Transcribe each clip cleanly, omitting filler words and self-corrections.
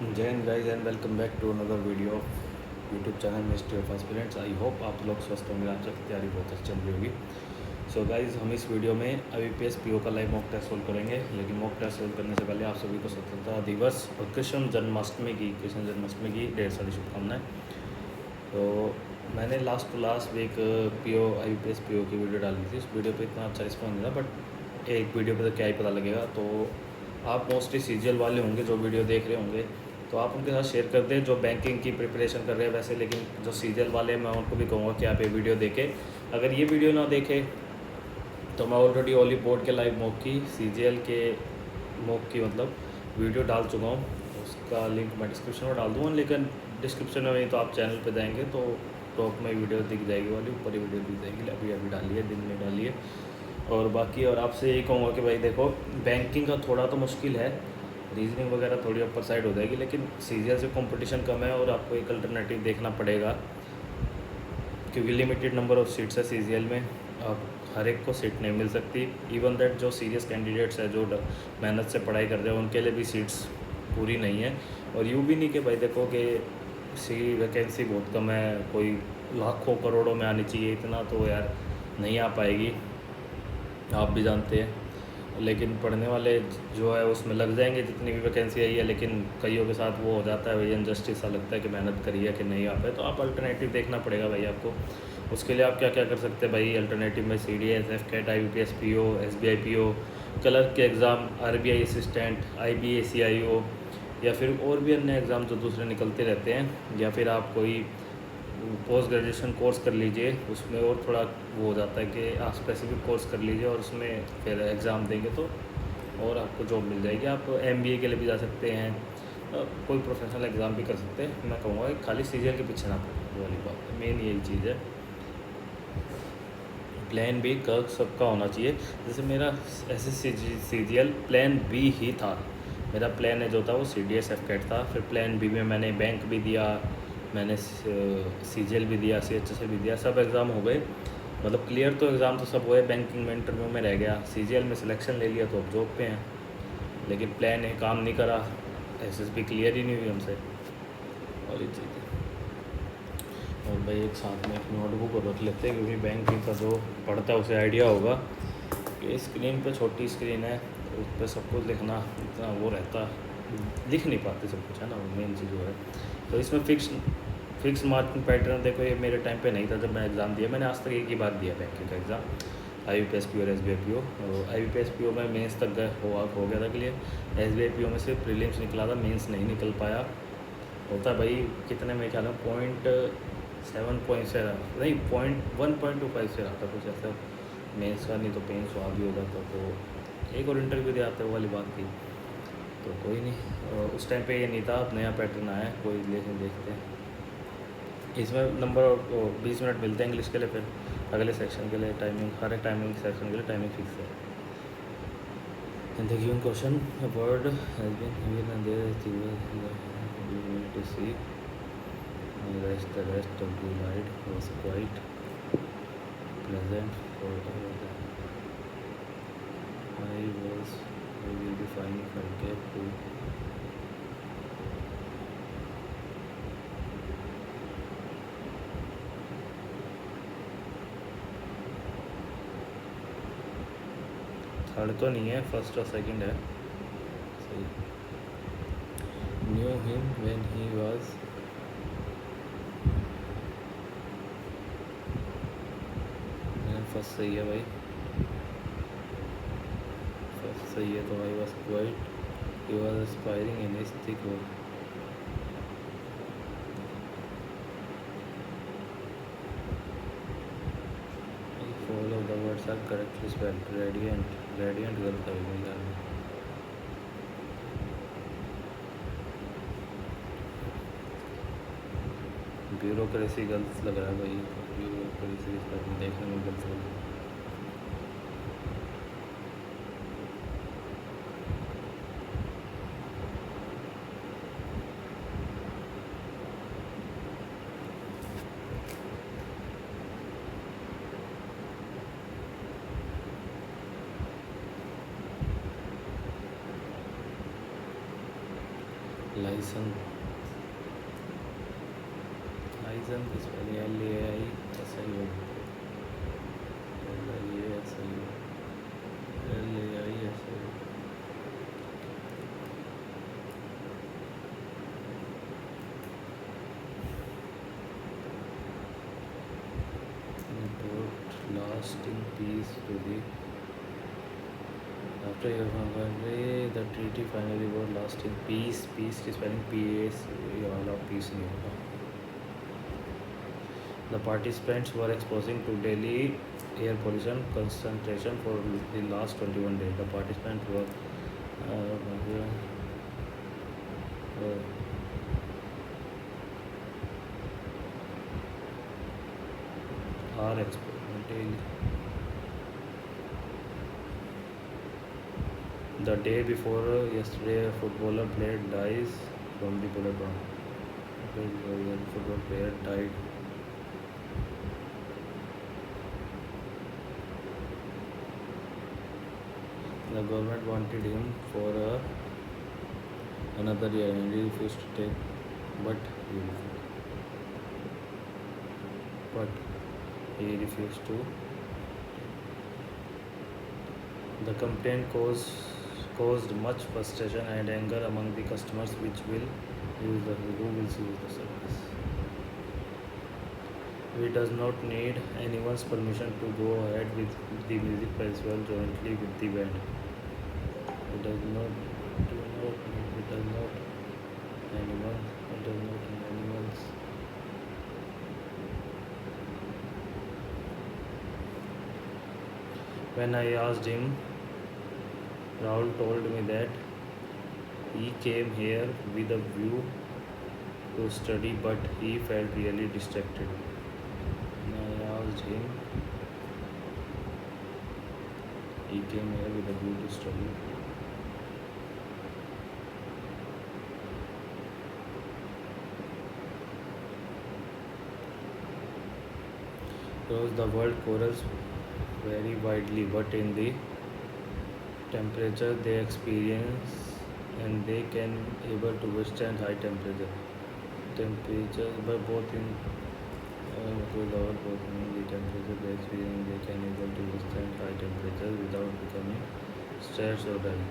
जय Hind guys and welcome back to another video of YouTube channel mystery of aspirants. I hope आप लोग स्वस्थ होंगे। आप सबकी तैयारी बहुत अच्छी चल रही होगी। सो गाइस, हम इस वीडियो में IBPS PO का लाइव मॉक टेस्ट सोल्व करेंगे, लेकिन मॉक टेस्ट सोल्व करने से पहले आप सभी को स्वतंत्रता दिवस और कृष्ण जन्माष्टमी की ढेर सारी शुभकामनाएं। तो मैंने last to last week IBPS PO की वीडियो डाली थी। उस वीडियो पे इतना अच्छा रिस्पॉन्स नहीं था, बट एक वीडियो पे तो क्या ही पता लगेगा। तो आप मोस्टली CGL वाले होंगे जो वीडियो देख रहे होंगे, तो आप उनके साथ शेयर कर दें जो बैंकिंग की प्रिपरेशन कर रहे हैं वैसे। लेकिन जो CGL वाले हैं, मैं उनको भी कहूँगा कि आप ये वीडियो देखें। अगर ये वीडियो ना देखें तो मैं ऑलरेडी ओली बोर्ड के लाइव मॉक की CGL के मॉक की मतलब वीडियो डाल चुका हूँ। उसका लिंक मैं डिस्क्रिप्शन में डाल दूँगा, लेकिन डिस्क्रिप्शन में नहीं तो आप चैनल पर जाएंगे तो टॉप में वीडियो दिख जाएगी, वाली ऊपर ही वीडियो दिख जाएगी। अभी डाली है, दिन में डाली है। और बाकी और आपसे यही कहूँगा कि भाई देखो, बैंकिंग का थोड़ा तो मुश्किल है, रीजनिंग वगैरह थोड़ी अपर साइड हो जाएगी, लेकिन CGL से कंपटीशन कम है और आपको एक अल्टरनेटिव देखना पड़ेगा, क्योंकि लिमिटेड नंबर ऑफ सीट्स है CGL में। अब हर एक को सीट नहीं मिल सकती। इवन दैट जो सीरियस कैंडिडेट्स है, जो मेहनत से पढ़ाई कर रहे हैं, उनके लिए भी सीट्स पूरी नहीं है। और यूँ भी नहीं कि भाई देखो कि वैकेंसी बहुत कम है, कोई लाखों करोड़ों में आनी चाहिए, इतना तो यार नहीं आ पाएगी, आप भी जानते हैं। लेकिन पढ़ने वाले जो है उसमें लग जाएंगे जितनी भी वैकेंसी आई है, लेकिन कईयों के साथ वो हो जाता है भाई, अनजस्टिस सा लगता है कि मेहनत करी है कि नहीं आ पाए। तो आप अल्टरनेटिव देखना पड़ेगा भाई आपको। उसके लिए आप क्या क्या कर सकते हैं भाई अल्टरनेटिव में? CDS, FCAT, IBPS PO, SBI PO, clerk के एग्ज़ाम, RBI असिस्टेंट, IBA-CIO, या फिर और भी अन्य एग्ज़ाम जो दूसरे निकलते रहते हैं। या फिर आप कोई पोस्ट ग्रेजुएशन कोर्स कर लीजिए, उसमें और थोड़ा वो हो जाता है कि आप स्पेसिफिक कोर्स कर लीजिए और उसमें फिर एग्ज़ाम देंगे तो और आपको जॉब मिल जाएगी। आप MBA के लिए भी जा सकते हैं, कोई प्रोफेशनल एग्ज़ाम भी कर सकते हैं। मैं कहूँगा कि खाली CGL के पीछे ना पड़े, वो वाली बात है, मेन यही चीज़ है। प्लान B कर्क सबका होना चाहिए। जैसे मेरा CGL प्लान B ही था। मेरा प्लान ए जो था वो CDS FCAT था। फिर प्लान B में मैंने बैंक भी दिया, मैंने CGL भी दिया, CHSL भी दिया, सब एग्ज़ाम हो गए। मतलब क्लियर तो एग्ज़ाम तो सब हुए, बैंकिंग में इंटरव्यू में रह गया, CGL में सिलेक्शन ले लिया तो अब जॉब पे हैं। लेकिन प्लान ए काम नहीं करा, SSB क्लियर ही नहीं हुई हमसे, और ये चीज़। और भाई एक साथ में एक नोटबुक रख लेते हैं, क्योंकि बैंकिंग का जो पढ़ता है उसे आइडिया होगा कि स्क्रीन पे छोटी स्क्रीन है, तो उस पर सब कुछ लिखना इतना वो रहता, लिख नहीं पाते सब कुछ, है ना, वो मेन चीज़ वो है। तो इसमें फिक्स मार्किंग पैटर्न देखो, ये मेरे टाइम पे नहीं था जब मैं एग्ज़ाम दिया। मैंने आज तक एक ही बार दिया बैंकिंग का एग्ज़ाम, IBPS PO और SBI PO। और IBPS PO में मेंस तक हो गया था क्लियर। SBI PO में सिर्फ प्रीलिम्स निकला था, मेंस नहीं निकल पाया। होता है भाई, कितने में ख्याल है 0.7 पॉइंट से नहीं 1.25 से रहा था कुछ ऐसा मेंस का, नहीं तो पेंस वहाँ भी हो जाता। तो एक और इंटरव्यू दे आते, वो वाली बात थी। तो कोई नहीं, उस टाइम पे ये नहीं था, अब नया पैटर्न आया है, कोई लेकिन देखते हैं। इसमें नंबर 20 मिनट मिलते हैं इंग्लिश के लिए, फिर अगले सेक्शन के लिए टाइमिंग, हर एक टाइमिंग सेक्शन के लिए टाइमिंग फिक्स है। In the given question, a word has been given and there is you need to see. The rest of the ride was quite pleasant for I will be fine if I get to third तो नहीं है, first और second है। सही। Knew him when he was first सही है भाई, first सही है। तो I was quite he was aspiring in his thick work. Follow the words are correctly spelled. Radiant गलत है मेरे ख्याल में। ब्यूरोक्रेसी गलत लग रहा है भाई, ब्यूरोक्रेसी देखने में गलत लग रहा है। लाइसन लाइसन की spelling LAISIO LAISIO LAISIO brought lasting peace to the after your family the treaty finally brought lasting peace की स्पेलिंग PAS ये वाला पीस नहीं होगा. The participants were exposing to daily air pollution concentration for the last 21 days. The participants were are experimenting. The day before yesterday, a footballer played dies from the bullet wound. The football player died. The government wanted him for another year and he refused to take, but he refused to. The complaint caused much frustration and anger among the customers who will use the service. We does not need anyone's permission to go ahead with the music festival jointly with the band. It does not need anyone's. When I asked him, Rahul told me that he came here with a view to study, but he felt really distracted. When I asked him, he came here with a view to study. Because the world corals vary widely, but in the temperature they experience and they can able to withstand high temperatures but both in both in the temperature they experience they can able to withstand high temperatures without becoming stressed or dying.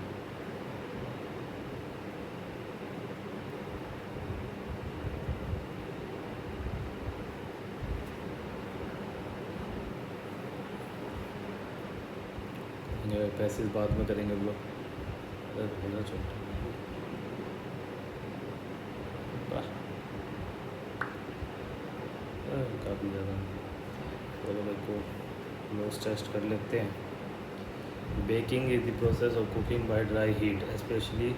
पैसे बाद में करेंगे blog. बोला छोटा काफ़ी ज़्यादा. चलो भाई को नोज टेस्ट कर लेते हैं. Baking is the process of cooking by dry heat specially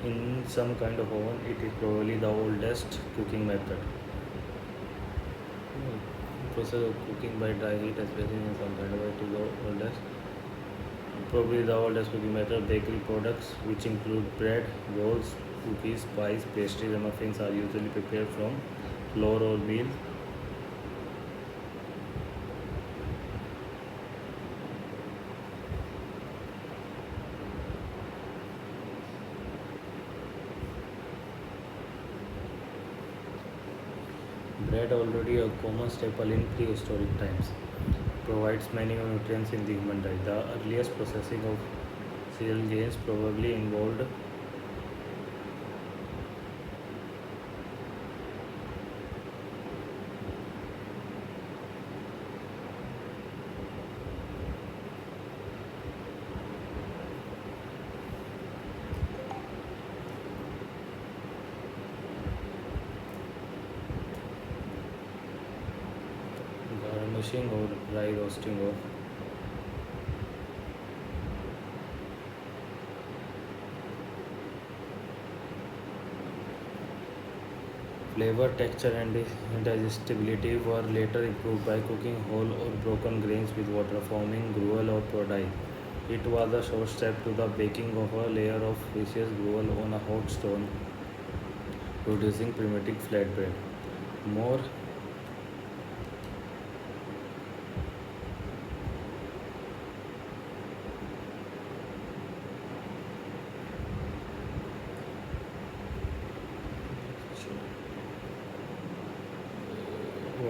in some kind of oven. It is probably the oldest cooking method. Process of cooking by dry heat, especially in some kind of it is the oldest. Probably the oldest cooking method. Bakery products, which include bread, rolls, cookies, pies, pastries, and muffins, are usually prepared from flour or meal. Bread, already a common staple in prehistoric times, provides many nutrients in the human diet. The earliest processing of cereal grains probably involved garnishing or dry roasting of flavor, texture, and digestibility were later improved by cooking whole or broken grains with water, forming gruel or podai. It was a short step to the baking of a layer of viscous gruel on a hot stone, producing primitive flatbread. More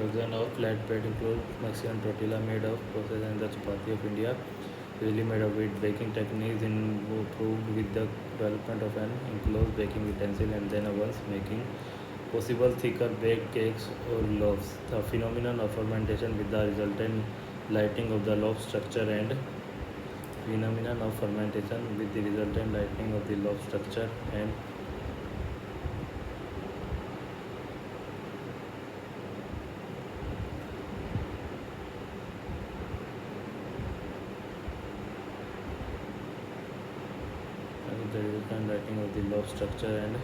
version of flatbread include Mexican tortilla made of processed and the chapati of India, usually made of wheat. Baking techniques improved with the development of an enclosed baking utensil and then ovens, making possible thicker baked cakes or loaves. The phenomenon of fermentation with the resultant lightening of the loaf structure and phenomenon of fermentation with the resultant lightening of the loaf structure and the resultant lightening of the loaf structure and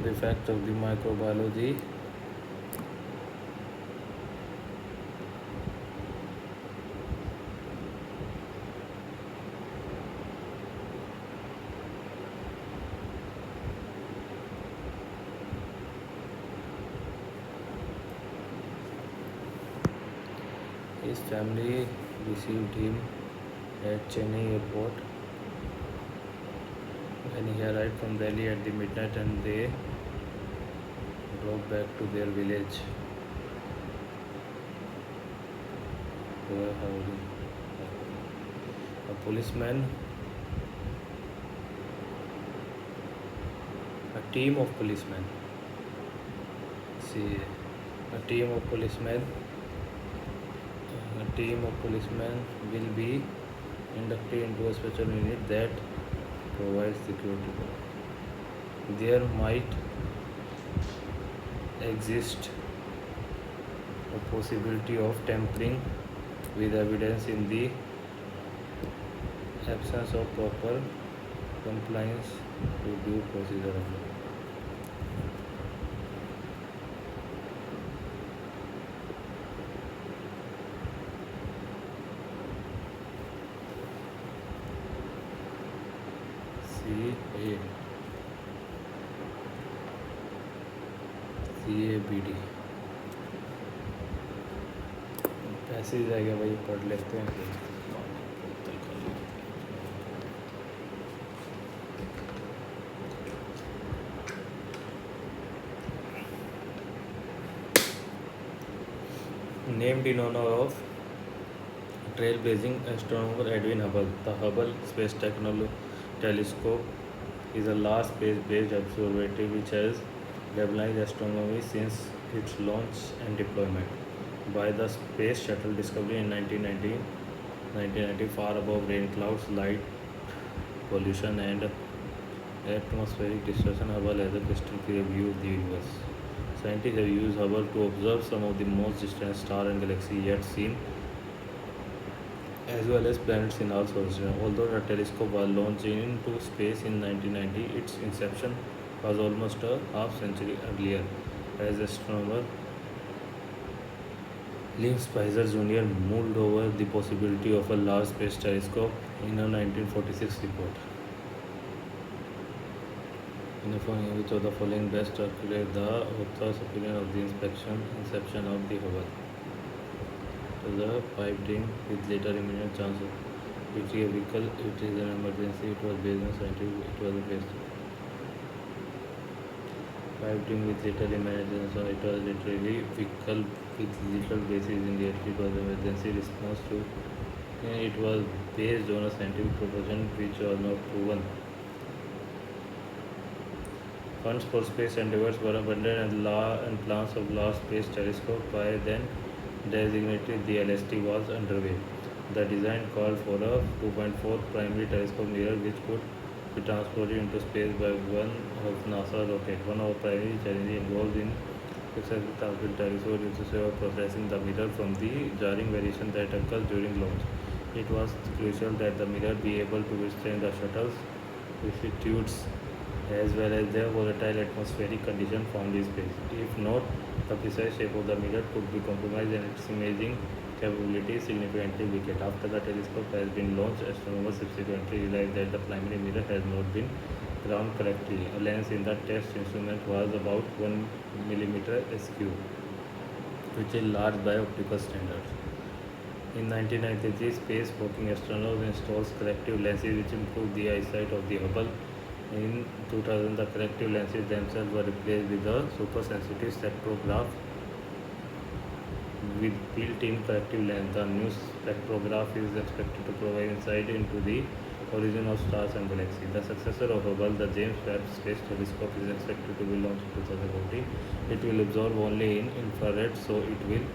the effect of the microbiology his family received him at Chennai airport when he arrived from Delhi at the midnight and they drove back to their village. A policeman, a team of policemen, see, a team of policemen, a team of policemen will be inducted into a special unit that provides security. There might exist a possibility of tampering with evidence in the absence of proper compliance to due procedure. CABD passage आएगा भाई, पढ़ लेते हैं फिर। Named in honor of trailblazing astronomer Edwin Hubble, the Hubble Space Telescope is a large space-based observatory which has revolutionized astronomy since its launch and deployment by the Space Shuttle Discovery in 1990, far above rain clouds, light pollution, and atmospheric distortion. Hubble has a crystal clear view of the universe. Scientists have used Hubble to observe some of the most distant stars and galaxies yet seen, as well as planets in our solar system. Although the telescope was launched into space in 1990, its inception was almost a half century earlier, as astronomer Lynn Spicer Jr. mulled over the possibility of a large space telescope in a 1946 report. Which of the following best articulate the author's opinion of the inception of the Hubble? So the pipe dream with later imminent chance of which a vehicle, it is an emergency, it was based on scientific, it was a best. Pipe dream with little imagination, it was literally vehicle with little basis in reality, it was an emergency response to, and it was based on a scientific proposition which was not proven. Funds for space endeavors were abundant and plans of large space telescope by then designated the LST was underway. The design called for a 2.4 primary telescope mirror which could be transported into space by one of NASA rocket. One of the primary challenges involved in successful transport telescope is to processing the mirror from the jarring variation that occurs during launch. It was crucial that the mirror be able to withstand the shuttle's vicissitudes as well as the volatile atmospheric conditions found in space. If not, the precise shape of the mirror could be compromised and its imaging capability significantly weakened. After the telescope has been launched, astronomers subsequently realized that the primary mirror has not been ground correctly. A lens in the test instrument was about 1 millimeter askew, which is large by optical standards. In 1993, space walking astronauts installed corrective lenses which improved the eyesight of the Hubble. In 2000, the corrective lenses themselves were replaced with a super-sensitive spectrograph with built-in corrective lens. The new spectrograph is expected to provide insight into the origin of stars and galaxies. The successor of Hubble, the James Webb Space Telescope, is expected to be launched in 2014. It will absorb only in infrared, so it will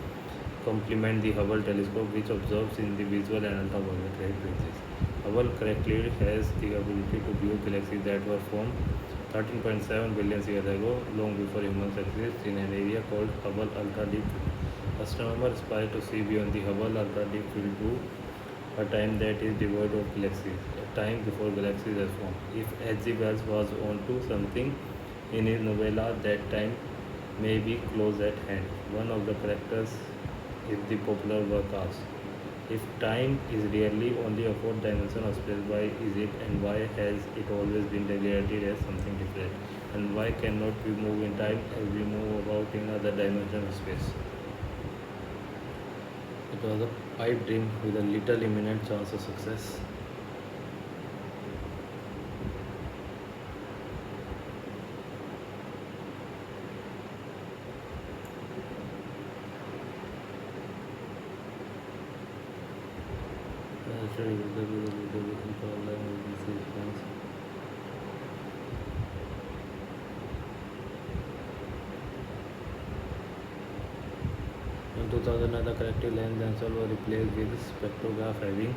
complement the Hubble telescope, which observes in the visual and ultraviolet frequencies. Hubble correctly has the ability to view galaxies that were formed 13.7 billion years ago, long before humans existed, in an area called Hubble Ultra Deep Field. Astronomers aspire to see beyond the Hubble Ultra Deep Field to a time that is devoid of galaxies, a time before galaxies are formed. If H.G. Wells was onto something in his novella, that time may be close at hand. One of the characters is the popular work asks, if time is really only a fourth dimension of space, why is it and why has it always been regarded as something different? And why cannot we move in time as we move about in other dimensions of space? It was a pipe dream with a little imminent chance of success. In 2009, the corrective lens themselves were replaced with spectrograph having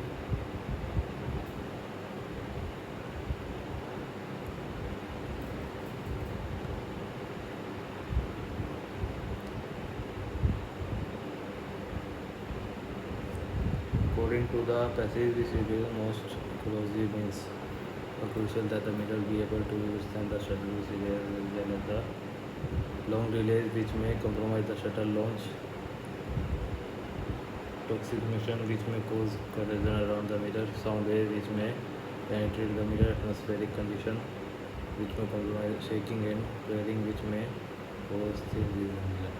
according to the passage, this video most closely means crucial that the mirror be able to withstand the shuttle as well as the long delays which may compromise the shuttle launch, toxic emission which may cause corrosion around the mirror, sound waves which may penetrate the mirror, atmospheric condition which may compromise shaking and flaring which may cause changes in the mirror.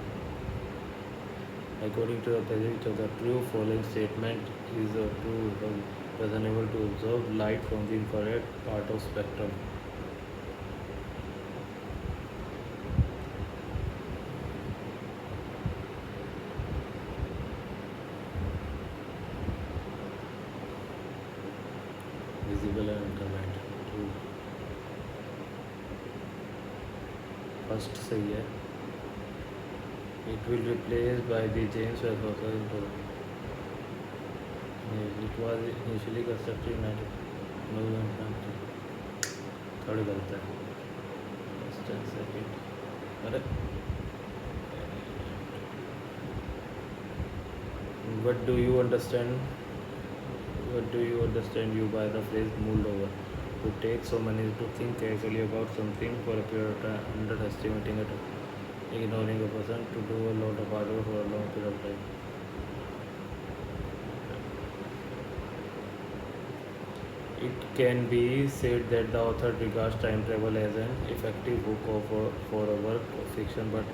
According to the passage of the true following statement is true was unable to observe light from the infrared part of spectrum. Visible and ultraviolet. True. First सही है. It will replace by the James Webb Space. It was initially constructed in 1990. थोड़ी गलत है. Just a second. अरे what do you understand? What do you understand you by the phrase "mulled over"? To take so many to think carefully about something for a period of time, underestimating it, ignoring a person, to do a lot of hard work for a long period of time. It can be said that the author regards time travel as an effective hook for a work of fiction, but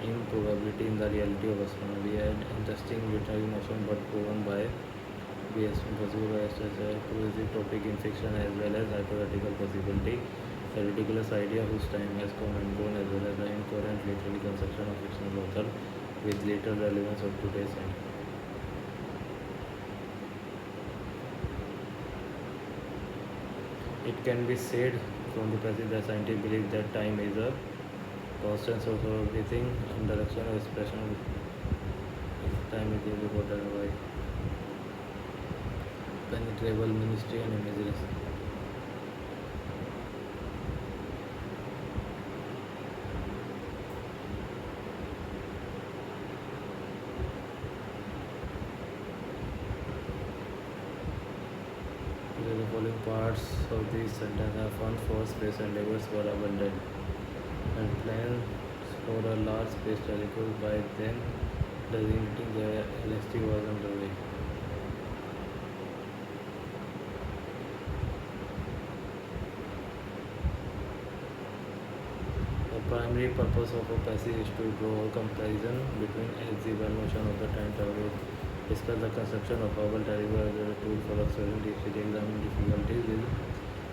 improbability in the reality of astronomy. An interesting literary notion, but proven by be impossible by a topic in fiction as well as hypothetical possibility. A ridiculous idea whose time has come and gone, as well as the incoherent literary construction of fictional author with little relevance of today's time. It can be said from the passage that scientists believe that time is a constant source of everything and direction of expression. Time is really important by penetrable ministry and images. following parts of these sentences are funds for space endeavors were abundant, and plans for a large space telescope by then designating the LST was underway. The primary purpose of a passage is to draw a comparison between the well motion of the time travel, discuss the construction of Hubble telescope as a tool for observing examining difficulties with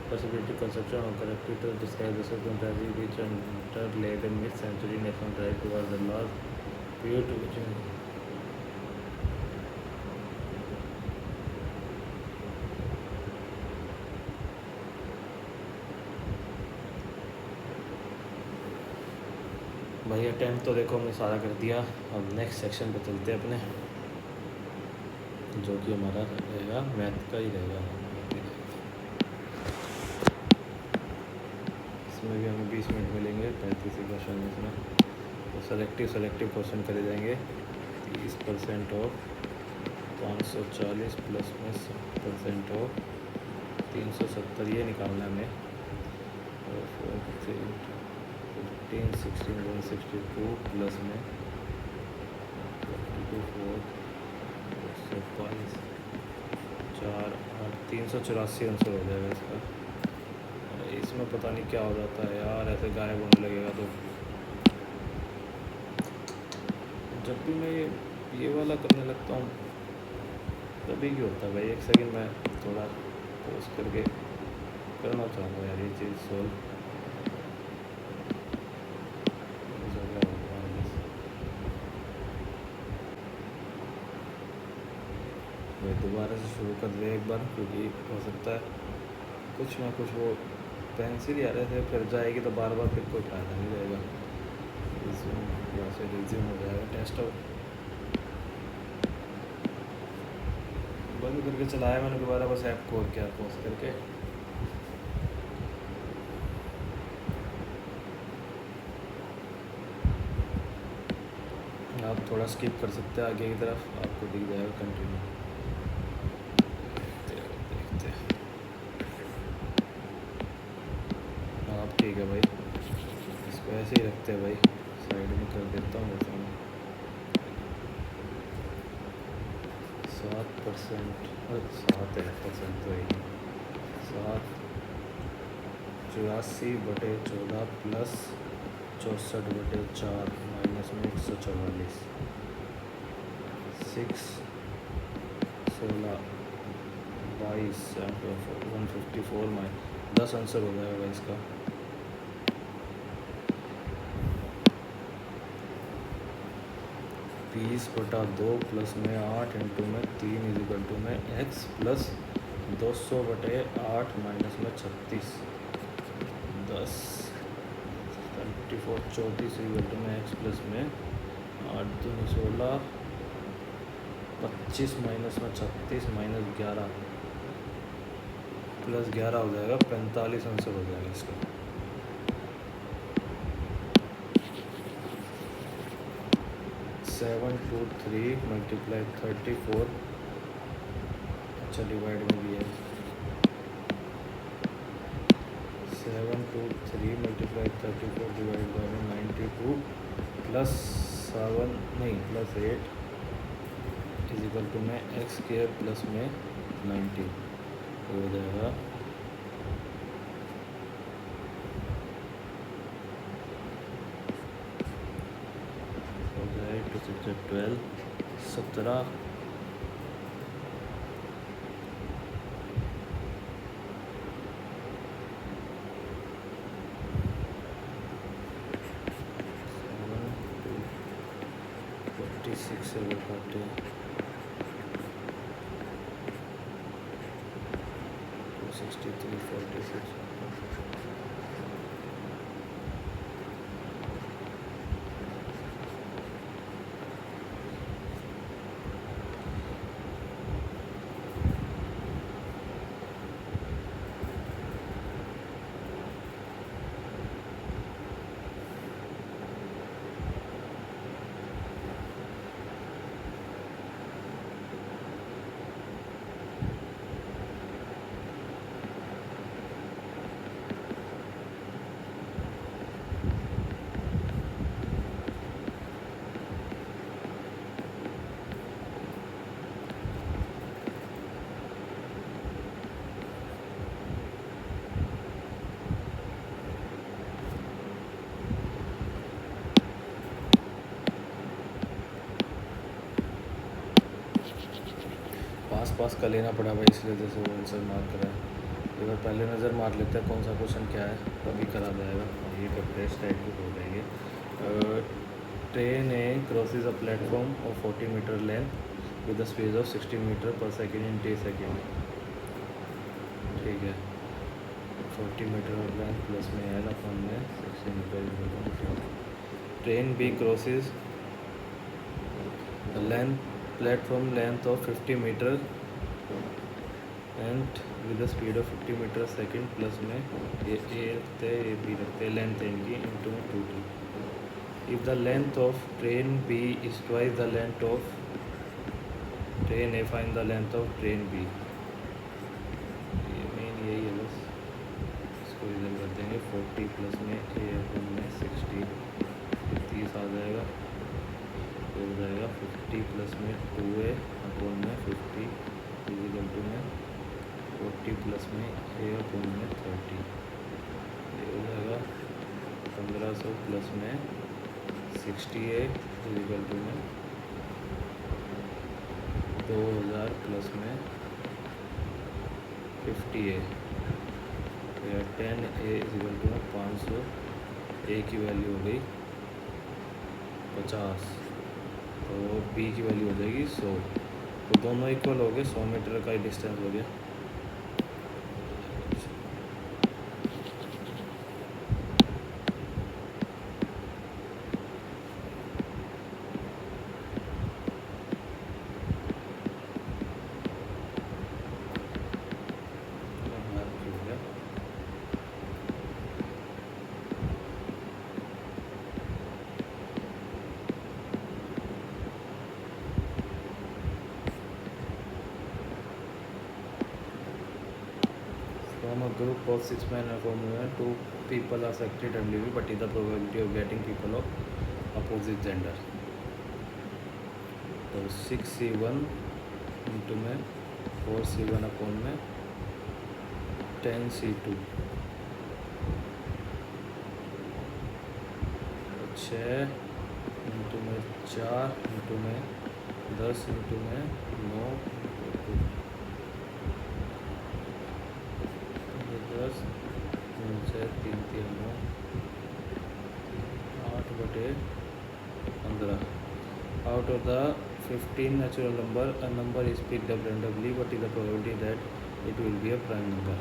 possibility construction of corrective to describe the circumstances which underlay the mid-century national drive towards the last period to which भाई attempt तो देखो हमने सारा कर दिया। अब next section पे चलते हैं अपने, जो कि हमारा रहेगा मैथ का ही रहेगा। इसमें भी हमें 20 मिनट मिलेंगे, 35 क्वेश्चन इसमें। तो सेलेक्टिव क्वेश्चन करे जाएंगे। 30% ऑफ 540 प्लस में 60% ऑफ 370, ये निकालना है हमें। और 15 16 162 प्लस में 4 4 8 384 आंसर हो जाएगा इसका। इसमें पता नहीं क्या हो जाता है यार, ऐसे गायब होने लगेगा। तो जब भी मैं ये वाला करने लगता हूँ तभी क्यों होता है भाई। एक सेकंड मैं थोड़ा पोस्ट करके करना चाहूँगा यार ये चीज़ सोल्व। दोबारा से शुरू कर दे एक बार, क्योंकि हो सकता है कुछ ना कुछ वो पेंसिल आ रहे थे फिर जाएगी तो बार बार फिर कोई फ़ायदा नहीं रहेगा। यहाँ से रिज्यूम हो जाएगा। टेस्ट आउट बंद करके चलाया मैंने दोबारा, बस ऐप खोल के पोस्ट करके। आप थोड़ा स्किप कर सकते हैं आगे की तरफ, आपको दिख जाएगा कंटिन्यू। ठीक है भाई, इसको ऐसे ही रखते हैं भाई, साइड में कर देता हूँ जैसे मैं। 7% 7% तो ही 7 84/14 प्लस 64/4 माइनस में 144 6 16 22 154 माइनस 10 आंसर हो जाएगा इसका। 20/2 प्लस में 8 इंटू में 3 इजिकल टू में x प्लस 200/8 माइनस में 36 10 34 34 इजिकल टू में x प्लस में 8 दूनी 16 25 माइनस में 36 माइनस 11 प्लस 11 हो जाएगा 45 आंसर हो जाएगा इसका। 723 मल्टीप्लाई 34, अच्छा डिवाइड में भी है। 723 मल्टीप्लाई 34 डिवाइड बाय 92 प्लस 7 नहीं प्लस 8 इजिकल टू में एक्स स्क्वायर प्लस में 90 हो जाएगा। हो जाए 2 6 12 17 46 से वो काटे 63 46 1 आसपास का लेना पड़ा भाई, इसलिए जैसे वो आंसर मार्क करा है। एक बार पहले नज़र मार लेते हैं कौन सा क्वेश्चन क्या है, तभी करा जाएगा। ये करते टाइप के हो जाएंगे। Train A crosses a platform of 40 metre length with the speed of 60 metre per second in 10 second. ठीक है, 40 मीटर ऑफ लेंथ प्लस में एल अपॉन में 60 metre. Train B crosses length platform length of 50 metre and with the speed of 50 metre second plus में ये रखते हैं, ये B रखते हैं, लेंथ है इनकी इंटू में 2t। If the length of train B is twice the length of train A, find the length of train B. ये मेन यही है बस, इसको इधर कर देंगे 40 प्लस में ए अपन में 60, 30 आ जाएगा, हो जाएगा 50 प्लस में 2a अपन में 50 इजिकल टू में 40 प्लस में ए अपन में 30, ये हो जाएगा 1500 प्लस में 60a इजिकल टू में 2000 प्लस में 50a, तो यार 10a इजिकल टू में 500, ए की वैल्यू हो गई 50, तो बी की वैल्यू हो जाएगी 100। तो दोनों इक्वल हो गए, 100 मीटर का ही डिस्टेंस हो गया। From a group of 6 men and 4 women, 2 people are selected randomly, but is the probability of getting people of opposite gender। तो 6c1 इंटू में 4c1 अपॉन में 10c2, 6 इंटू में 4 इंटू में 10 इंटू में 9, 10 3 3 3 9, 8/15। Out of the 15 natural number, a number is picked up randomly. What is the probability that it will be a prime number?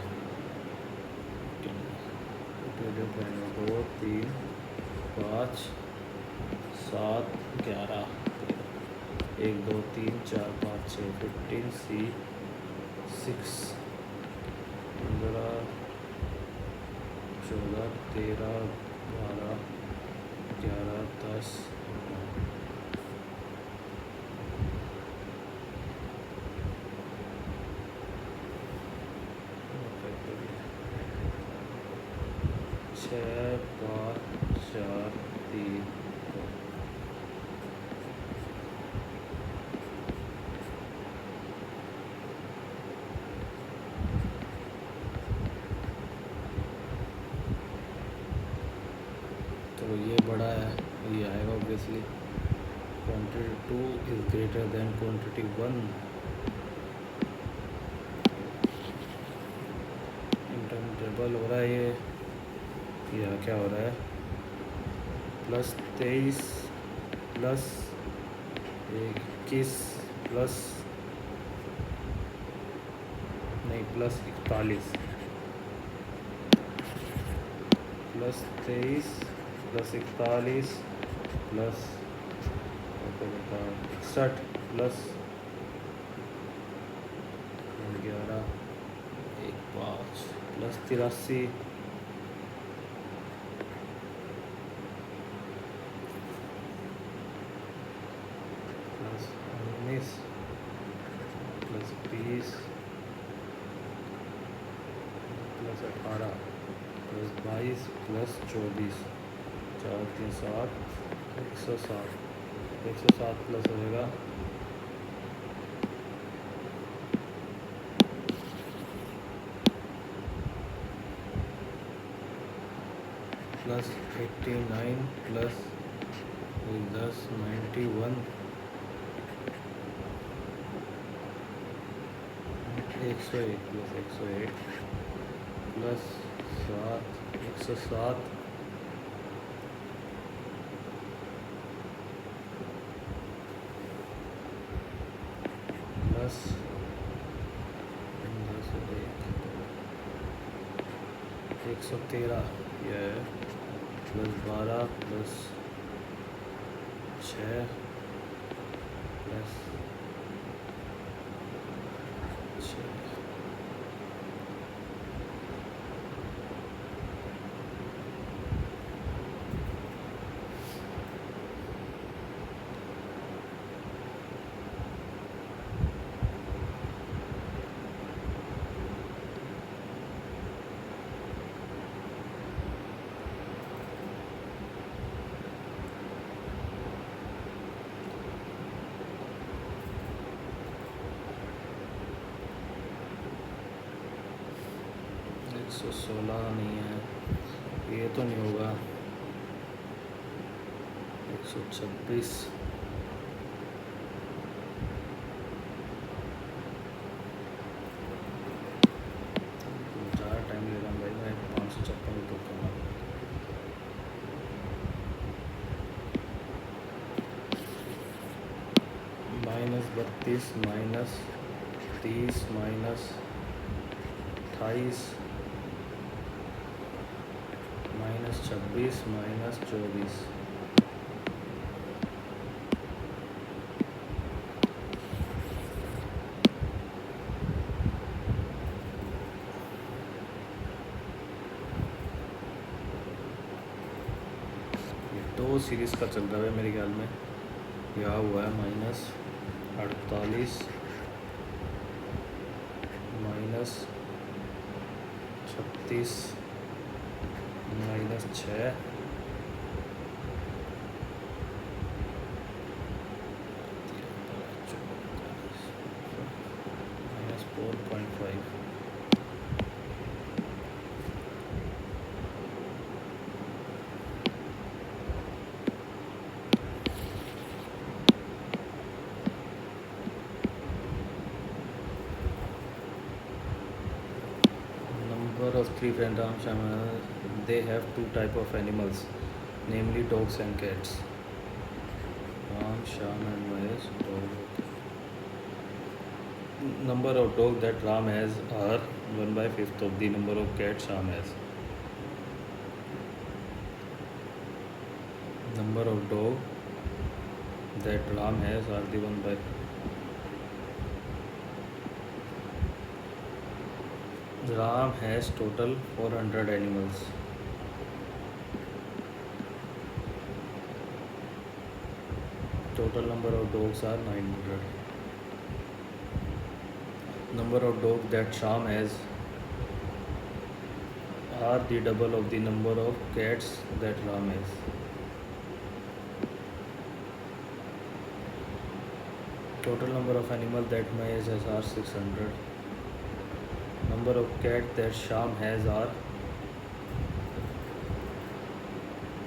It will be a prime number। 2 3 5 7 11 1 2 3 4 5 6 15 C 6 15 14 13 12 11 10 6 5 4 3 2। तो ये बड़ा है, ये आएगा obviously. Quantity 2 is greater than quantity 1। Interval हो रहा है ये, या क्या हो रहा है, +23 प्लस 21 प्लस नहीं +41 +23 +41 plus 61 plus 11 15 plus 83 plus 19 plus 20 plus 18 plus 22 plus 24 4 3 7 107 107 plus हो जाएगा plus 89 plus 10 91 101 plus 101 plus 7 107 plus 113 यह है प्लस 12 प्लस 6 प्लस 6 116 नहीं है, ये तो नहीं होगा। 126 ज़्यादा टाइम ले रहा हूँ भाई, मैं 556 तो करना। -32 -30 -28 -26 -24 2 सीरीज़ का चल रहा है मेरे ख्याल में। यहाँ हुआ है -48 -36 -6 -4.5 Number of three friends Ram Shama, they have two type of animals, namely dogs and cats. Ram, Sham and Mahesh, dog. Number of dogs that Ram has are 1/5 of the number of cats Sham has. Number of dog that Ram has are the 1/5. Ram has total 400 animals. Total number of dogs are 900. Number of dogs that Sham has are the double of the number of cats that Ram has. Total number of animals that Mahesh has are 600. Number of cats that Sham has are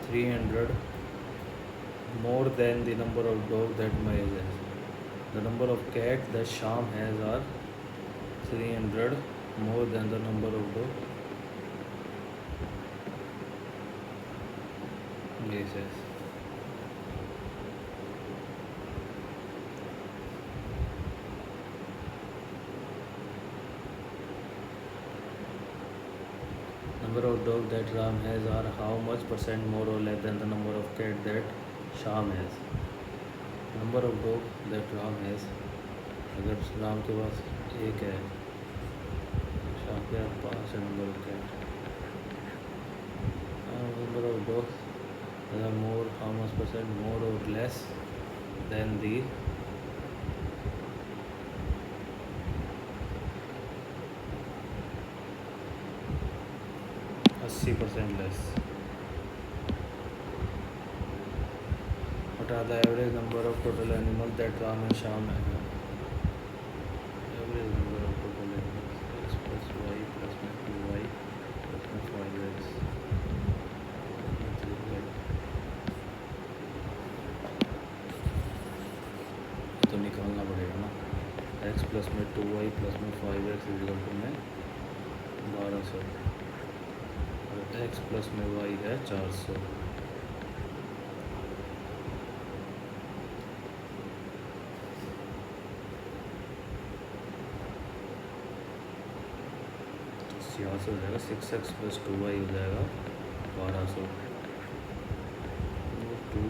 300, more than the number of dogs that Mahesh has. The number of cats that Sham has are 300, more than the number of dogs Mahesh has. Number of dogs that Ram has are how much percent more or less than the number of cats that Sham has. Number of dogs that Ram has, अगर राम के पास 1 है, शाम के पास 5 है number of cats. Number of dogs are more, how much percent more or less than the 80% less. What are the average number of total animals that Ram and Sham have? Average number of total animals x plus y plus my 2y plus my 5x plus my 3y. तो निकालना पड़ेगा ना, x plus में 2y plus में 5x equal to में 1200 और x plus में y है 400। यहाँ से हो जाएगा 6x प्लस 2y हो जाएगा 1200, 2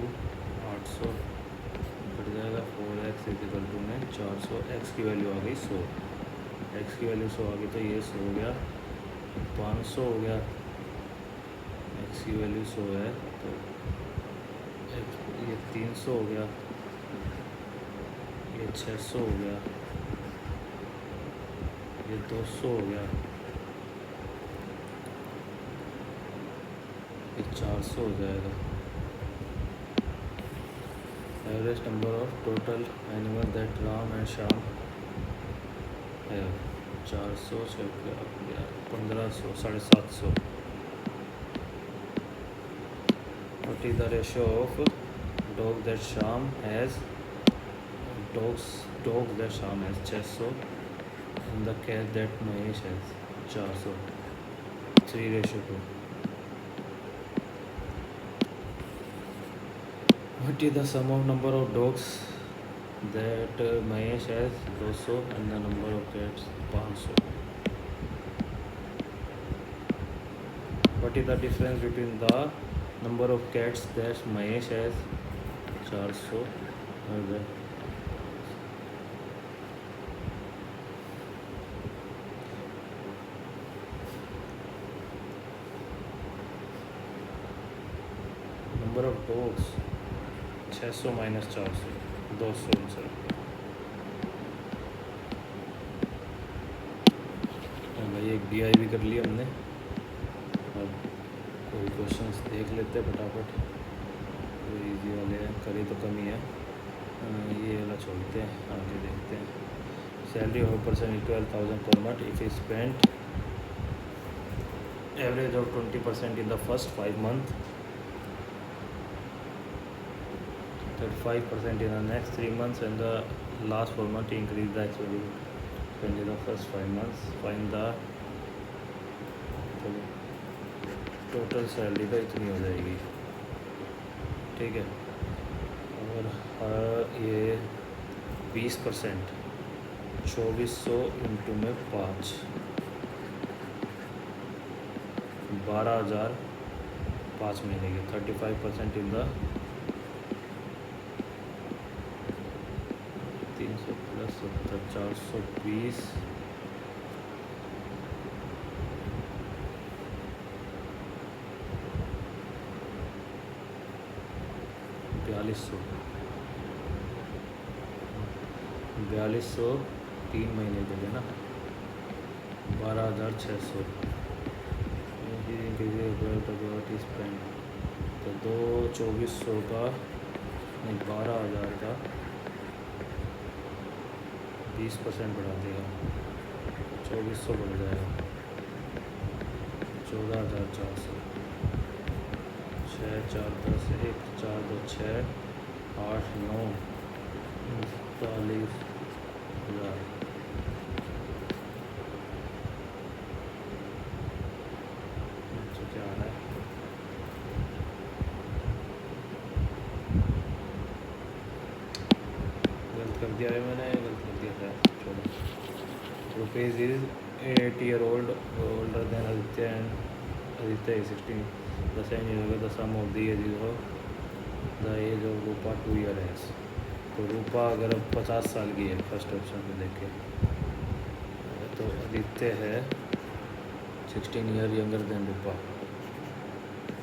800 कट जाएगा, 4x इक्वल टू में 400, x की वैल्यू आ गई 100, x की वैल्यू 100 आ गई तो ये 100 हो गया, 500 हो गया, x की वैल्यू 100 है तो ये 300 हो गया, ये 600 हो गया, ये 200 हो गया, ये 400 हो जाएगा। Average number of total animal that Ram and Shyam है 400 1500 750। What is the ratio of dog that Sham has? Dogs that Sham has 600 and the cat that Mahesh has 400. 3:2. What is the sum of number of dogs that Mahesh has 200 and the number of cats 500? What is the difference between the number of cats that Mahesh has 400 and the number of dogs 600 minus 400 200 answer. भाई एक DI भी कर लिया हमने, अब कोई questions देख लेते हैं फटाफट, कोई इजी वाले हैं, करी तो कम ही है, ये वाला छोड़ते हैं, आगे देखते हैं। Salary of person is 12,000 per month if is spent average of 20% in the first 5 months, 35% in the next 3 months, and the last 4 months increase the expenditure in the first 5 months. Find the total salary तो इतनी हो जाएगी, ठीक है। और ये 20% 2400 into में 5 12,000 5 महीने के, 35% इन द 300 प्लस 70 420 4200 3 महीने के लिए ना, 12,600 स्पेंड तो 2400 का नहीं 12,000 का 20% बढ़ा देगा, 2400 बढ़ जाएगा, 14,400 6 4 10 1 4 2 6 8 9 39,000। क्या आ रहा है? गलत कर दिया है मैंने, गलत कर दिया था, छोड़ो। Rupees is 8 year old older than Aditya and Aditya is 16 the same year the sum of the age of the age of Rupa 2 year है। तो रूपा अगर अब 50 साल की है, फर्स्ट ऑप्शन में देखे तो आदित्य है 16 year यंगर देन रूपा,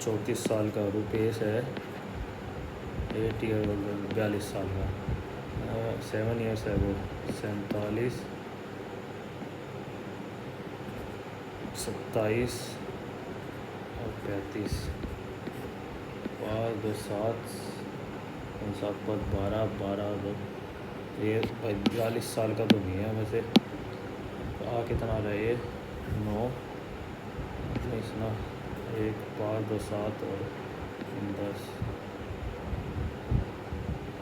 34 साल का। रूपेश है 8 year older 42 साल का, 7 years है वो 47 27 और 35 5 2 7 7 5 12 12 2 ये 42 साल का तो नहीं है वैसे, कितना रहा ये 9 नहीं सुना, 1 5 2 7 और 10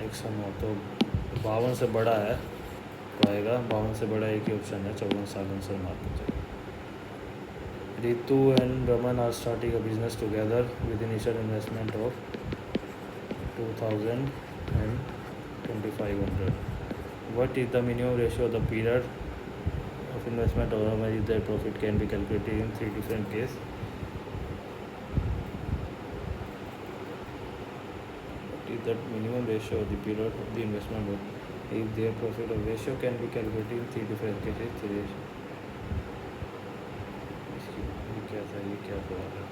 109 तो 52 से बड़ा है, तो आएगा 52 से बड़ा एक ही ऑप्शन है, 54 साल आंसर मार्क हो जाएगा। Ritu and Raman are starting a business together with initial investment of 2000 and 2500. What is the minimum ratio of the period of investment over which their profit can be calculated in three different cases? What is the minimum ratio of the period of the investment if their profit or ratio can be calculated in three different cases? क्या था, ये क्या सवाल है?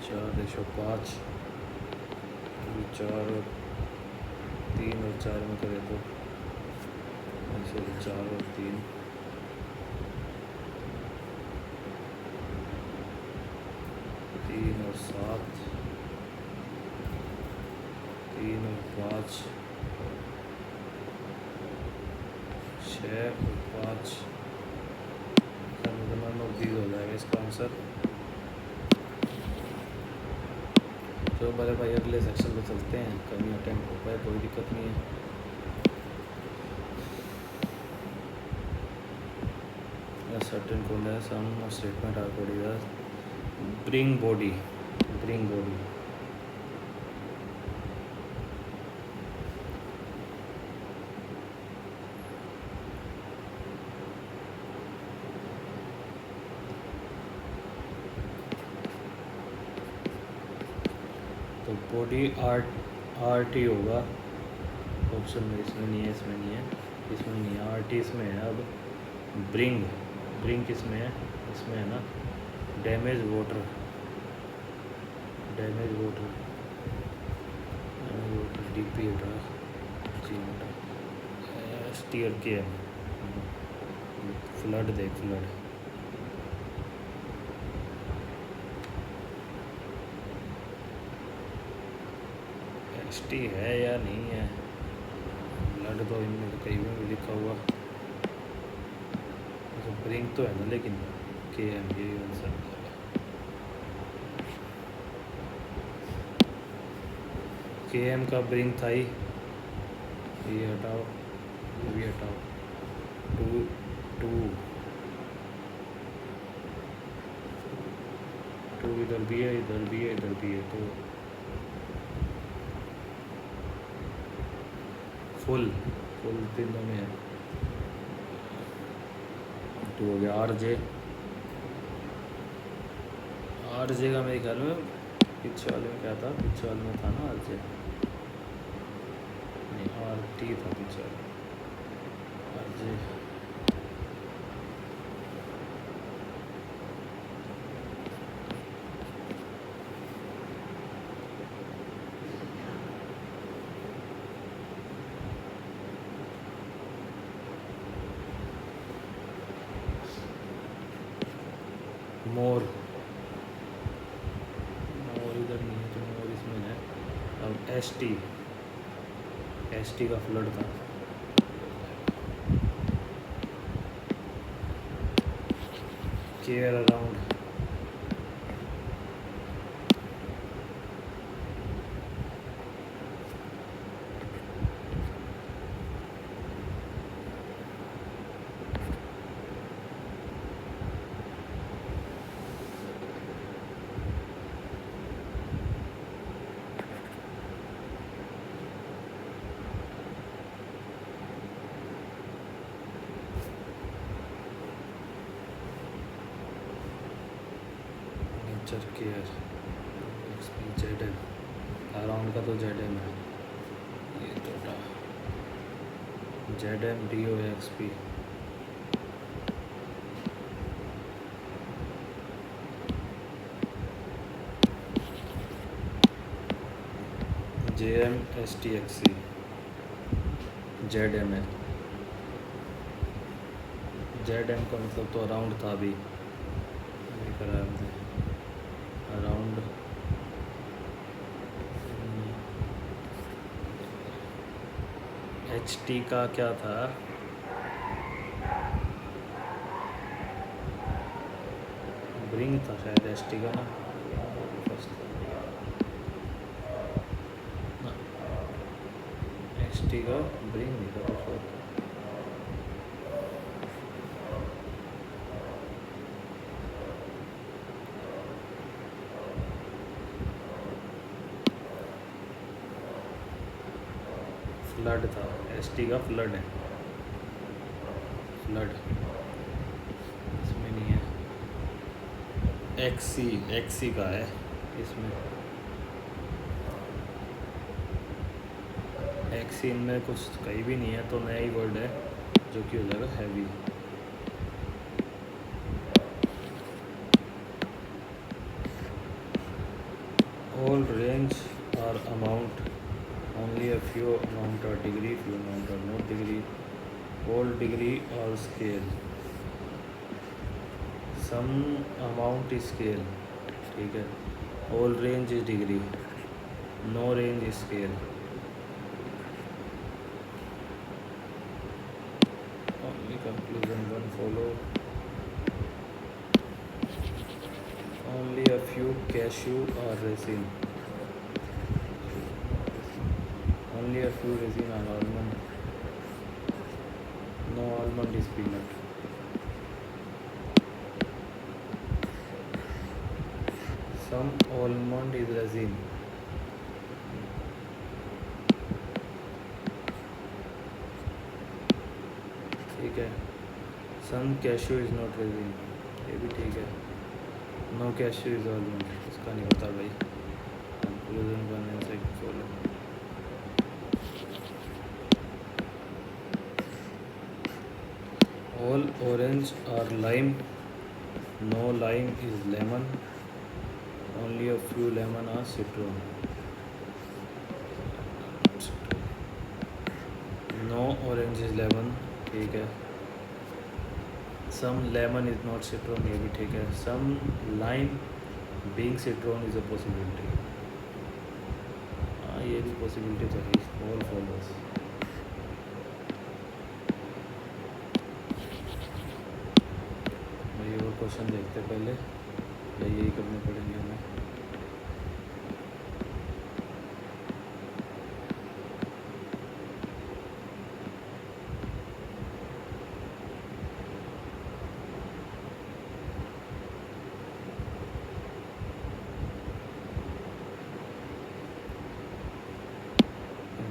4:5, 4 और 3 और 4 में करें तो 4 और 3, 3 और 7, 3 और 5, 6 और 5 हो जाएगा इसका आंसर। तो बड़े भाई अगले सेक्शन पे चलते हैं, कभी अटेम्प्ट हो पाए कोई दिक्कत नहीं है। सर्टेन कौन है some statement are body bring body, bring body. तो बॉडी आर टी होगा ऑप्शन में, इसमें नहीं है, इसमें नहीं है, इसमें नहीं है, आर टी इसमें है। अब ब्रिंग, ब्रिंग किसमें है? इसमें है ना, damage water, damage water, damage water DP हटा, स्टीयर के फ्लड देख, फ्लड एसटी है या नहीं है? ब्लड तो इनमें तो कहीं में भी लिखा हुआ, तो ब्रिंग तो है ना, लेकिन के एम यही आंसर है। के एम का ब्रिंग था ही, ये हटाओ, ये भी हटाओ, 2 इधर भी है, इधर भी है, इधर भी है, तो फुल तीनों में है। 2 हो गया। आर जे का मेरे ख्याल में पीछे वाले में क्या था, पीछे वाले में था ना आर जे, नहीं आर टी था पीछे वाले, आर जे मोर इधर नहीं है, तो मोर इसमें है। अब एस टी का फ्लड था, care around, nature care, Z M, around का तो जेड एम है, ये तो Z M D O X P, J M S T X C, Z M है, जेड एम का मतलब तो अराउंड था भी, करा हमने अराउंड, एच टी का क्या था, ब्रिंग था शायद एच टी का ना, फर्स्ट एच टी का ब्रिंग नहीं था कुछ और। फ्लड था, एस टी का फ्लड है, फ्लड इसमें नहीं है। एक्सी का है इसमें, एक्सी इनमें कुछ कहीं भी नहीं है, तो नया ही वर्ड है जो कि हो जाएगा heavy. All range are amount, only a few amount are degree, few amount are not degree, all degree are scale, some amount scale, ठीक है। All range is degree, no range scale, only conclusion one follow, only a few cashew are raisin, only a few raisin are almond, no almond is peanut, some almond is resin, ठीक है। some cashew is not resin, ये भी ठीक है। no cashew is almond, इसका नहीं पता भाई। कंक्लूजन बनने से follow, all orange are lime, no lime is lemon, only a few lemon are citron, no orange is lemon, ठीक है। some lemon is not citron, ये भी ठीक है। some lime being citron is a possibility, हाँ ये भी possibility तो है। all follows, भाई और क्वेश्चन देखते पहले, भाई यही करने पड़ेंगे हमें।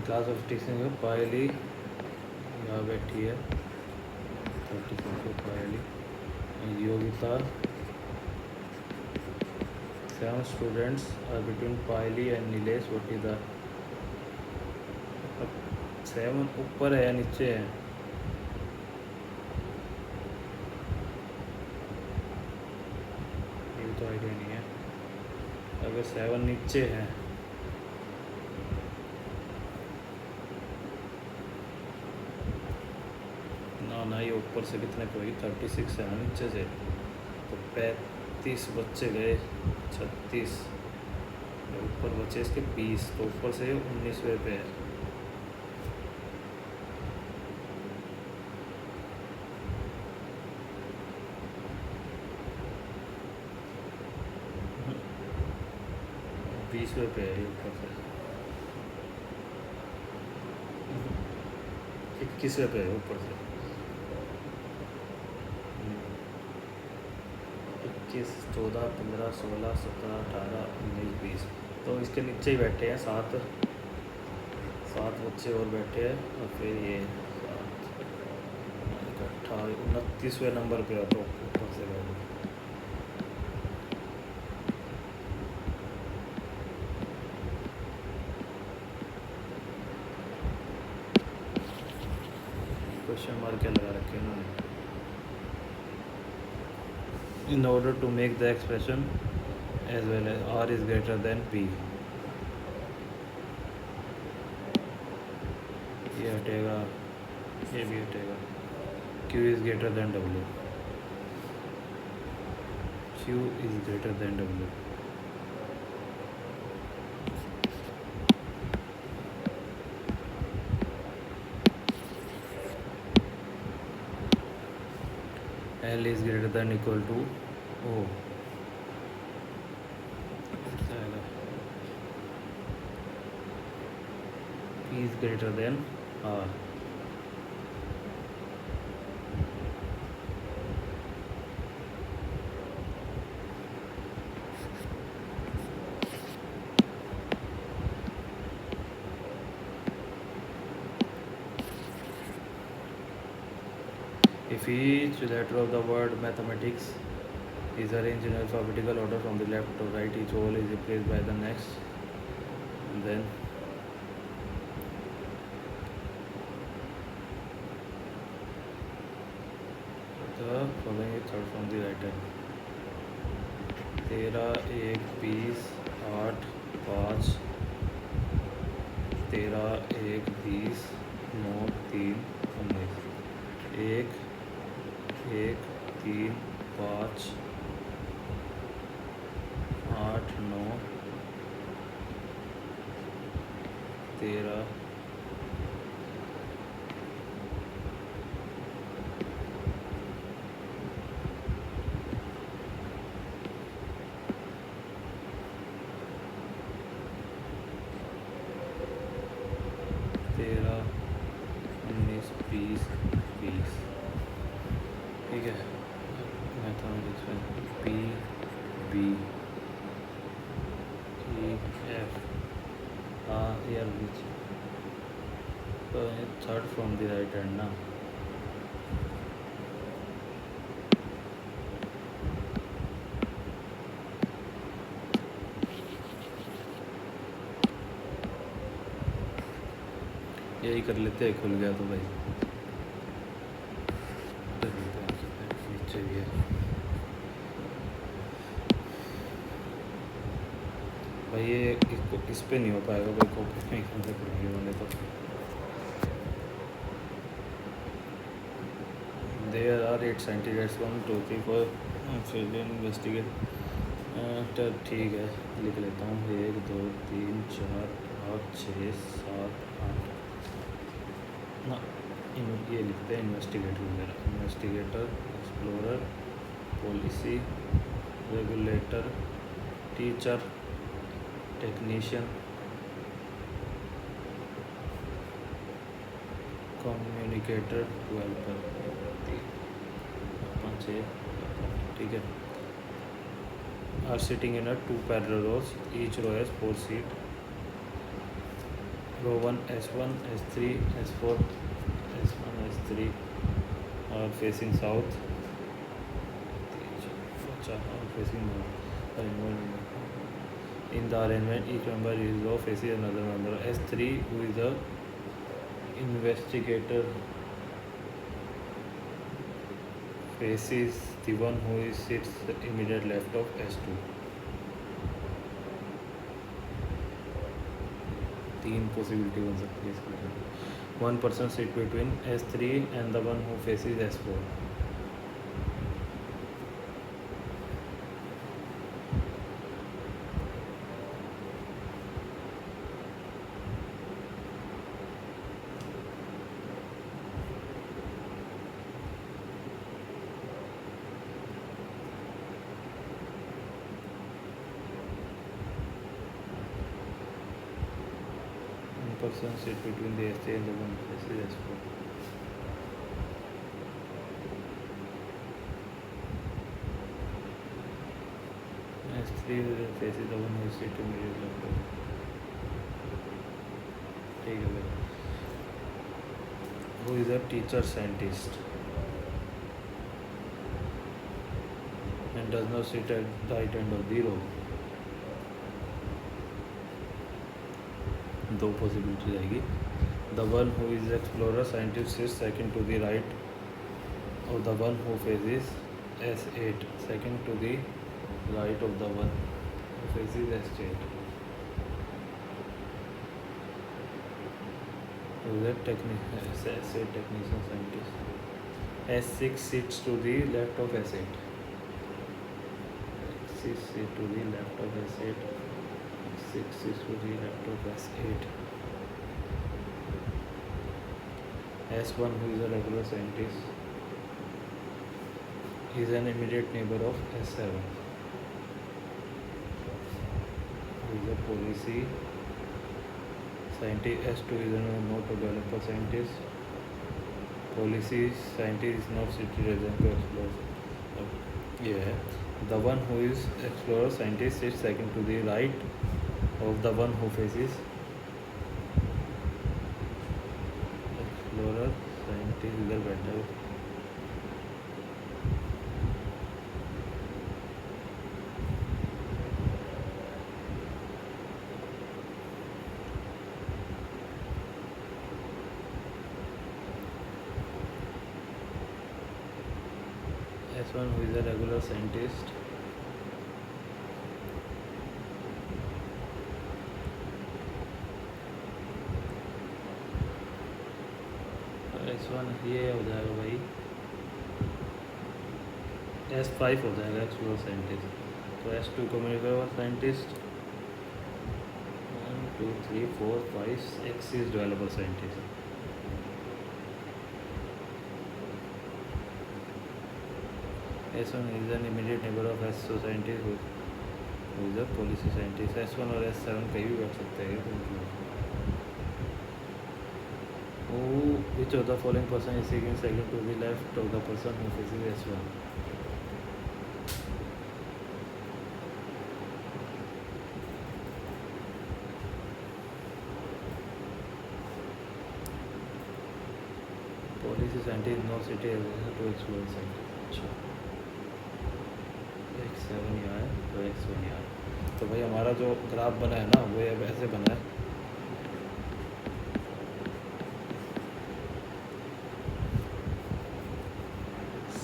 क्लास ऑफ टीचिंग में पायली यहाँ बैठी है, 36 पायली, योगिता, 7 students are between पायली and Nilesh, what is the, 7 ऊपर है या नीचे है, ये तो आइडिया नहीं है। अगर 7 नीचे है ना, ये ऊपर से कितने पे होगी, 36 है ना नीचे से, तो 35 बच्चे गए, 36 ऊपर बचे इसके 20, तो ऊपर से 19वें पे है। बीसवें पे है ऊपर से, 21वें पे है ऊपर से, 21, 14, 15, 16, 17, 18, 19, 20, तो इसके नीचे ही बैठे हैं 7 बच्चे और बैठे हैं, और फिर ये 18, 29वें नंबर पे, तो ऊपर से बैठे। क्वेश्चन मार्क क्या लगा रखे हैं इन्होंने, in order to make the expression as well as r is greater than p, ये हटेगा, ये भी हटेगा, q is greater than w, q is greater than w, L is greater than equal to O, P is greater than हाँ if each letter of the word mathematics is arranged in alphabetical order from the left to right, each vowel is replaced by the next, and then the following is third from the right hand. 13 1 20 8 5 13 1 20 9 3 19 1 1 3 5 8 9 13 13 19 20 20 ठीक है। Mathematics में P B E F R बीच तो third from the right hand ना। यही कर लेते हैं, खुल गया तो भाई नीचे भी है। भाई ये इस पे नहीं हो पाएगा भाई, कॉपी नहीं करने पड़ेंगे मैंने तो। देयर आर 8 सेंटीग्रेड्स 1 2 3 4 फिर इन्वेस्टिगेट। ठीक है लिख लेता हूँ 1 2 3 4 5 6 7 8 ना। ये लिखते हैं इन्वेस्टिगेटर वगैरह। Investigator, explorer, policy, regulator, teacher, technician, communicator, developer. 5 6 ठीक है। Are sitting in a 2 parallel rows, each row has 4 seat. Row 1 S1 S3 S4 S1 S3 are facing south, facing north. In the arrangement, each member is row faces another member. S3, who is the investigator, faces the one who sits immediate left of S2. 3 possibility बन सकती है इसकी। One person sit between S3 and the one who faces S4. Person sit between the S3 and the one who faces S4. S3 faces the one who sit immediately left. ठीक है भाई। Who is a teacher scientist and does not sit at the right end of the row. 2 possibility रहेगी। The one who is explorer scientist sits second to the right और the one who faces S8 second to the right of the one who faces S8। S8 technician scientist. S6 sits to the left of S8. 6 sits to the left of S8. 6 is to the left of S8. S1, who is a regular scientist, is an immediate neighbor of S7, who is a policy scientist. S2 is not a developer scientist. Policy scientist is not city resident to explore. Yeah, the one who is explorer scientist sits second to the right of the one who faces explorer scientist इधर बैठा है. S1 who is a regular scientist. S1 ये हो जाएगा भाई, S5 हो जाएगा explore scientist. तो S2 communicator scientist, 1 2 3 4 5 6 is developer scientist. S1 is an immediate neighbor of S2 scientist who is a policy scientist. S1 और S7 कहीं भी बैठ सकते हैं. Who which of the following person is sitting second to the left of the person who faces S1? Policy scientist no city to explore scientist. अच्छा, X7 यहाँ है तो X1 यहाँ है. तो भाई हमारा जो ग्राफ बना है ना वो अब ऐसे बना है.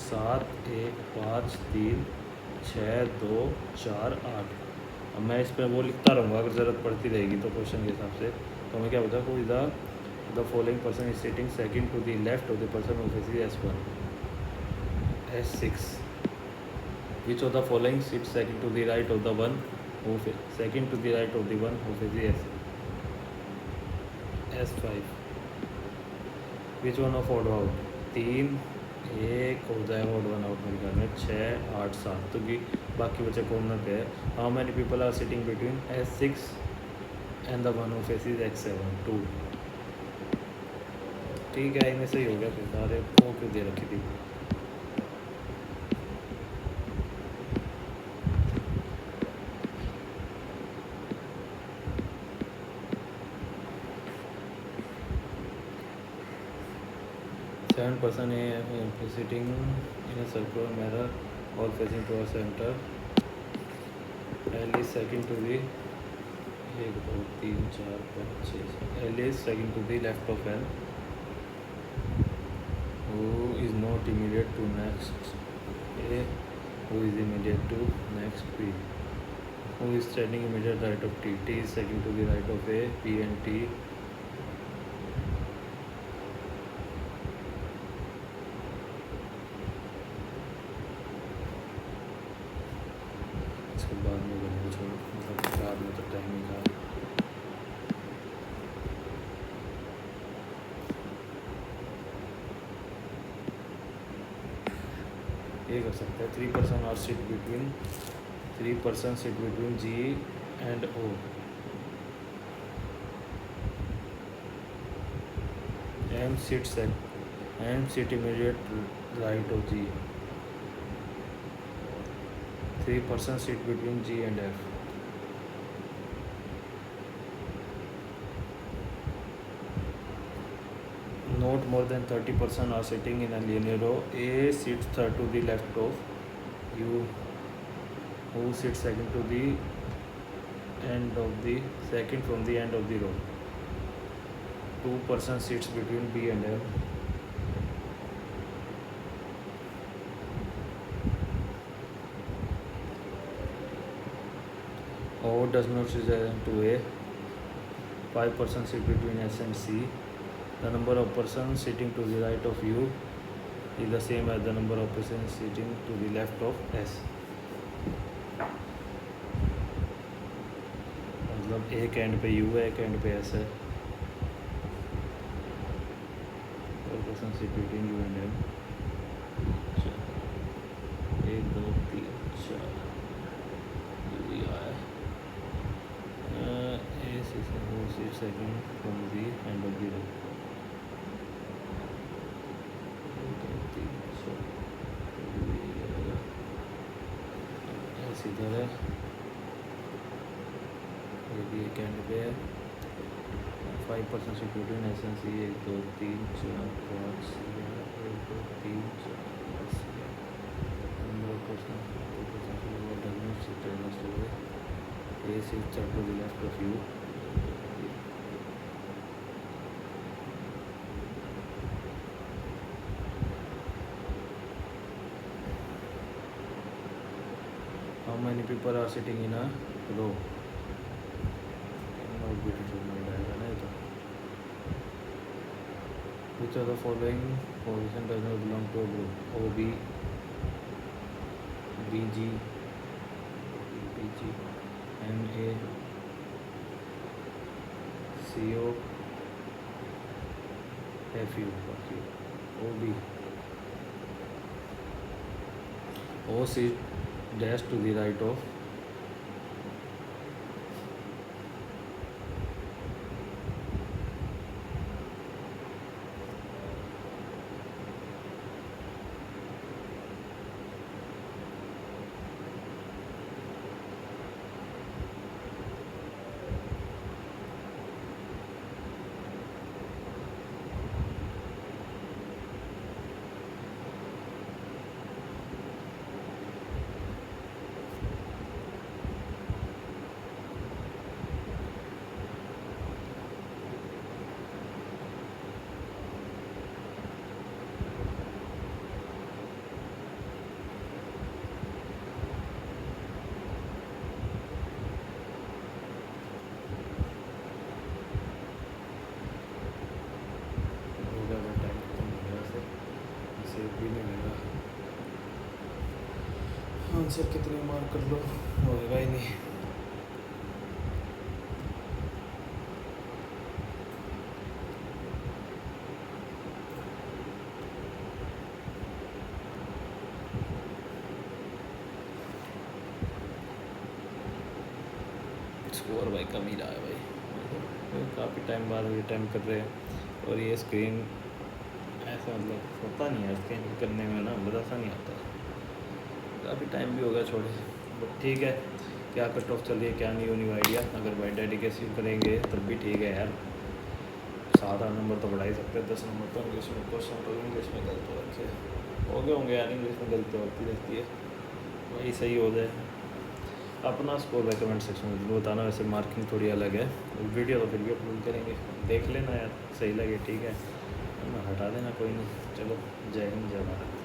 7 1 5 3 6 2 4 8. अब मैं इस पर वो लिखता रहूँगा अगर ज़रूरत पड़ती रहेगी तो क्वेश्चन के हिसाब से. तो हमें क्या बता, कोई the following person is sitting second to the left of the person who faces S1. S6 which of the following sits second to the right of the one who second to the right of the one who faces S5 which one of odd out. 3 1 हो जाएगा odd one out मेरे ख्याल में. 6 8 7 तो कि बाकी बचे corner पे है. How many people are sitting between S6 and the one who faces X7? 2. ठीक है, इनमें से ही हो गया. फिर सारे वो क्यों दे रखी थी. Seven person sitting in a circular mirror, all facing towards center. L is second to the 1 2 3 4 5 6. L is second to the left of L. Who is not immediate to next A? Who is immediate to next B? Who is standing immediate right of T? T is second to the right of A. P and T. इसके बाद में बने छोड़, मतलब बाद में तो time ही था. ये कर सकते हैं. 3 person are sit between 3 person sit between G and O. M sit immediate right of G. 3 person sit between G and F. Not more than 30% are sitting in a linear row. A sits third to the left of U. Who sits second to the end of the second from the end of the row. 2 person sits between B and M. O does not sit to A. 5 person sit between S and C. The number of persons sitting to the right of U is the same as the number of persons sitting to the left of S. मतलब एक and पे U है, एक and पे S है. 4 person sit between U and M. 1 2 3 4 A6 who sits second from the end of the row. इधर है, ये भी एक एंड पे है। 5% सिक्योरिटी इन एसेंस, ये 1 2 3 4 5 1 2 3 4 5 15% ये से चल to the left of you। How many people are sitting in a row? Not beautiful मिल जाएगा ना तो। Which of the following position does not belong to a group? OB, BG, MA, CO, FU, OB, O sit dash to the right of भी नहीं मिलेगा। Answer कितने mark कर लो होगा ही नहीं। स्कोर भाई कम ही रहा है भाई, काफ़ी टाइम बाद ये टाइम कर रहे हैं। और ये स्क्रीन ऐसा मतलब होता नहीं है स्कैन करने में ना, मज़ा सा नहीं आता। काफ़ी टाइम भी होगा छोड़े, बट ठीक है। क्या कट ऑफ चल रही है क्या नहीं, न्यू आइडिया। अगर भाई डेडिकेशन करेंगे तब भी ठीक है यार, 7-8 नंबर तो बढ़ा ही सकते हैं। 10 नंबर तो इंग्लिश में, क्वेश्चन तो इंग्लिश में गलत हो रखे हो गए होंगे यार, इंग्लिश में गलती होती रहती है, वही सही हो जाए। अपना स्कोर भाई कमेंट सेक्शन में जरूर बताना। वैसे मार्किंग थोड़ी अलग है, वीडियो तो फिर भी अपलोड करेंगे, देख लेना यार, सही लगे ठीक है, हटा देना कोई नहीं। चलो जय हिंद जय भारत।